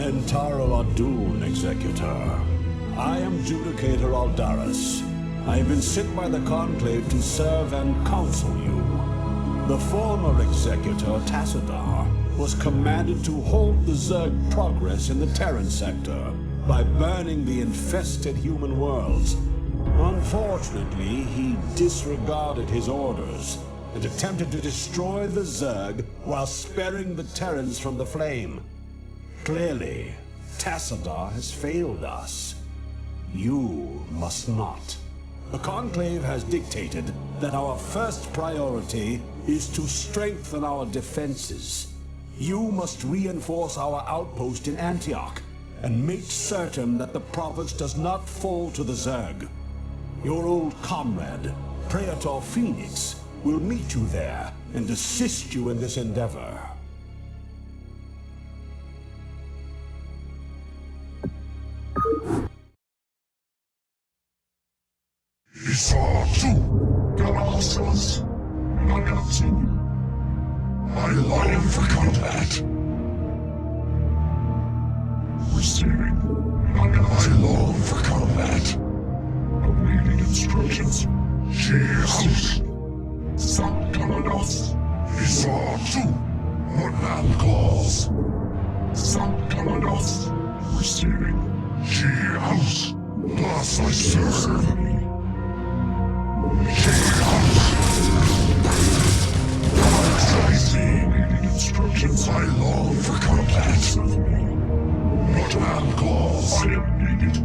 Entaro Adun, Executor. I am Judicator Aldaris. I have been sent by the Conclave to serve and counsel you. The former Executor, Tassadar, was commanded to halt the Zerg progress in the Terran sector by burning the infested human worlds. Unfortunately, he disregarded his orders and attempted to destroy the Zerg while sparing the Terrans from the flame. Clearly, Tassadar has failed us. You must not. The Conclave has dictated that our first priority is to strengthen our defenses. You must reinforce our outpost in Antioch and make certain that the province does not fall to the Zerg. Your old comrade, Praetor Fenix, will meet you there and assist you in this endeavor. I long for combat. Receiving. I long for combat. Awaiting instructions. Jesus. Some Protoss. Isatu. One-man calls. Some Protoss. Receiving. House. Thus I serve. Instructions. I long for combat. Not man calls. I am needed.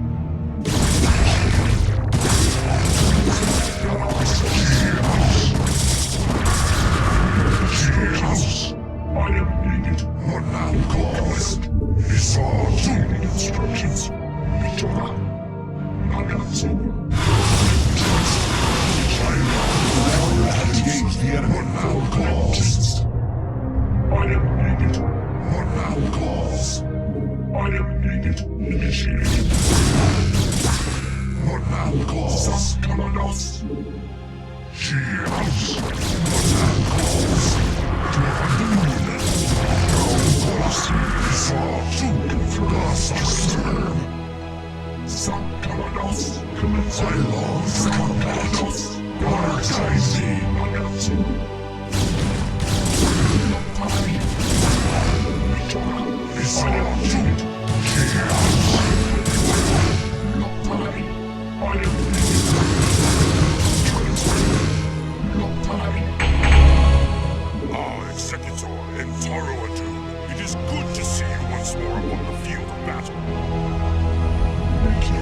House. I am needed. Not man calls. Isatu. Instructions. Mitora. Nagatsu. Engage the enemy. Not man calls. I am needed. What now calls? I am needed. Initiated. What now calls? Sus Protoss. House. What now calls? To undo. Saw to thus I serve. Some Protoss. I long for combat. Prioritizing. Nagatsu. Executor Entaro Adun, it is good to see you once more upon the field of battle.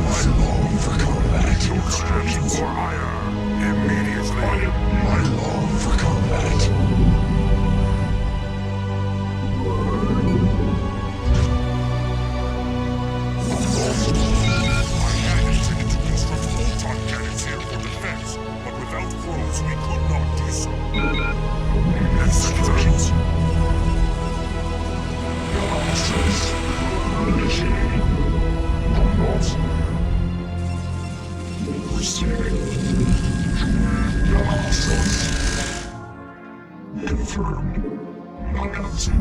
I long for combat. Your command for hire immediately. I long for combat. We could not do so. Executions. Initiating. Combat. Receiving. Confirmed. Nagatsu.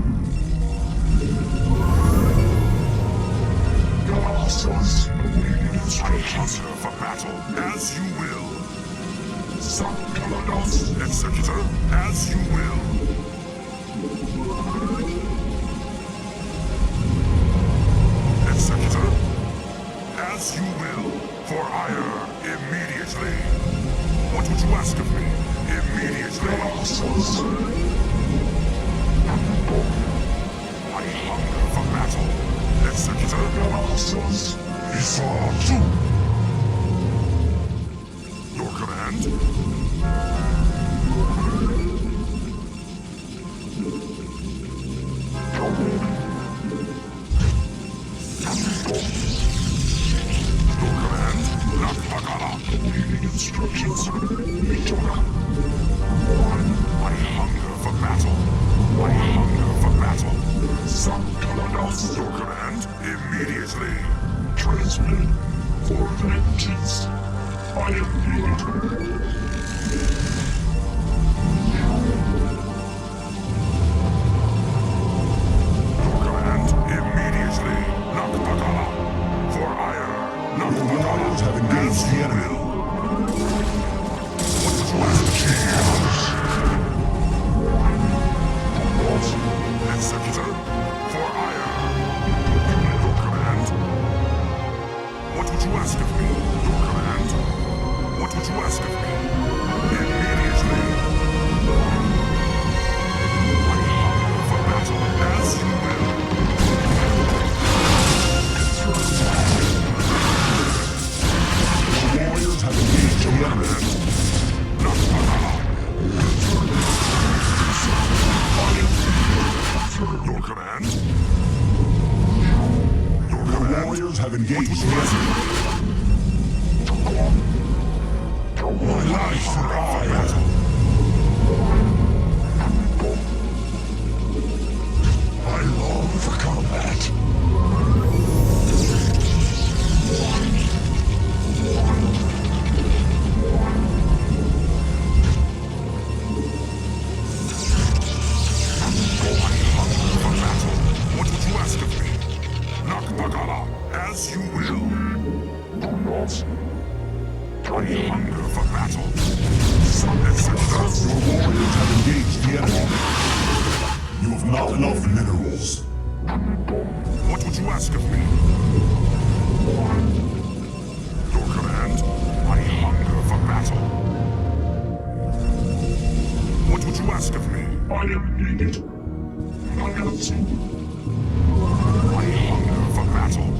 Awaiting instructions. For battle, as you will. Some Protoss. Executor, as you will. Executor, as you will. For hire, immediately. What would you ask of me? Immediately. I hunger for battle. Executor. Isatu. Your command? Your command? Nakagara. Awaiting instructions. Mitora. I hunger for battle. I hunger for battle. Some Protoss. Your command? Immediately. Transmitted. For vengeance. I am needed. Your command immediately. engage the enemy. My life for hire. I long for combat. What would you ask of me? Nakbagala, as you will. I hunger for battle. Your warriors have engaged the enemy. You have not enough minerals. What would you ask of me? Your command? I hunger for battle. What would you ask of me? I am needed. I answer. I hunger for battle.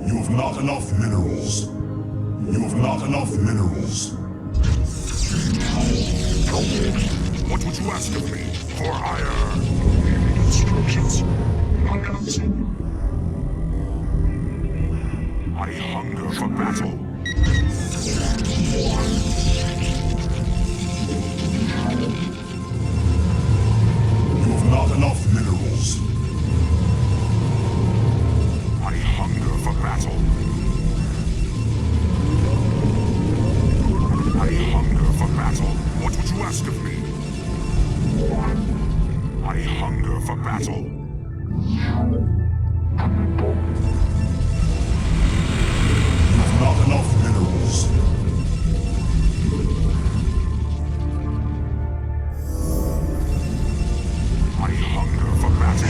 You have not enough minerals. You have not enough minerals. What would you ask of me? For hire. Instructions. I answer. I hunger for battle. You have not enough minerals. I hunger for battle. I hunger for battle. What would you ask of me? I hunger for battle. You have not enough minerals. I hunger for battle.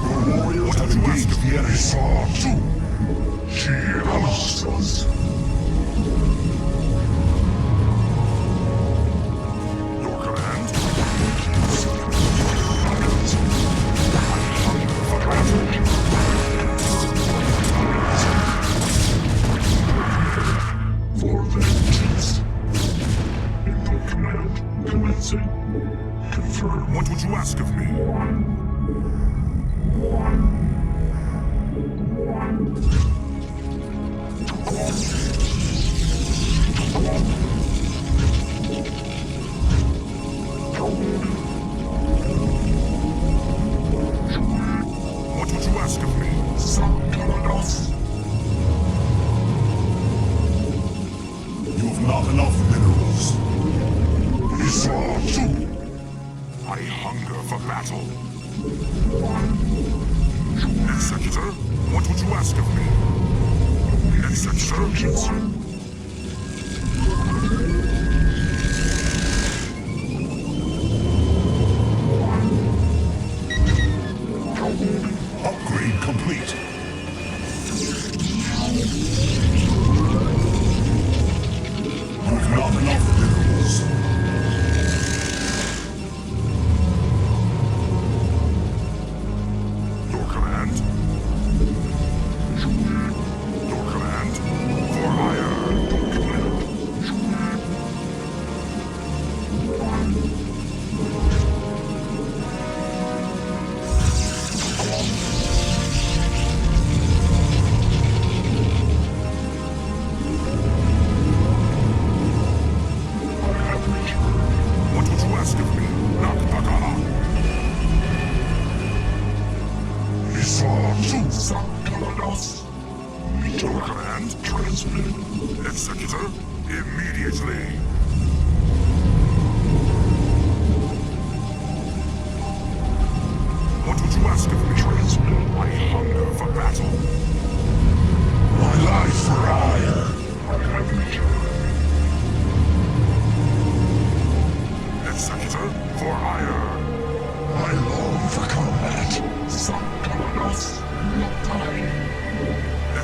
Your warriors have engaged the enemy. She hosts us. Your command? I hunger for battle. For vengeance. Input command commencing. Confirm. What would you ask of me? What would you ask of me? You have not enough minerals. I hunger for battle. Executor, what would you ask of me? Executor? Upgrade complete. You have not enough minerals. Your command? Your command? For hire. What would you ask of me? Nakbagala. Your command? Transmit. Executor, immediately. What would you ask of me? Transmit. I hunger for battle. My life for hire. Executor, for hire. I long for combat.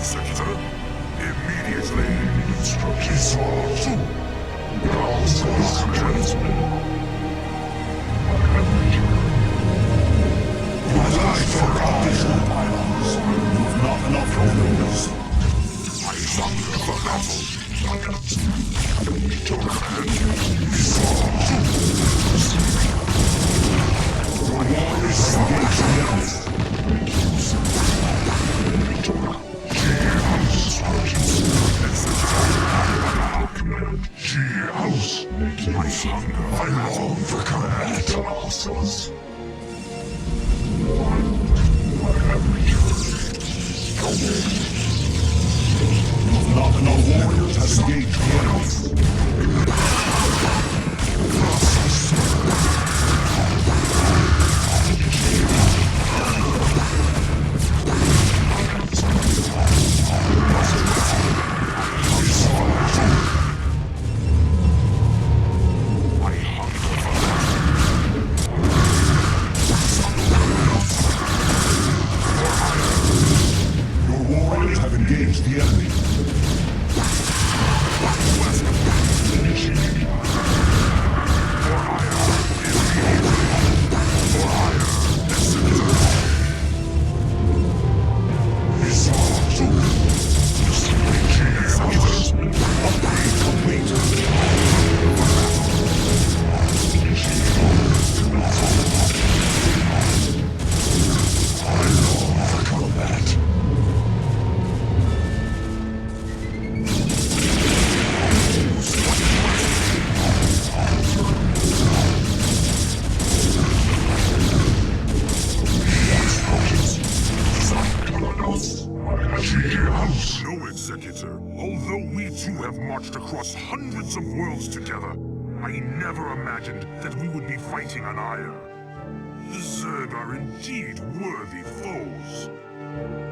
Executor, immediately. Instructions. My life for hire. Pylons. You have not enough minerals. I hunger for battle. Your command? I long for command, Protoss. Not enough warriors has engaged the enemy. Your warriors have engaged the enemy. No, Executor. Although we two have marched across hundreds of worlds together, I never imagined that we would be fighting an Ire. The Zerg are indeed worthy foes.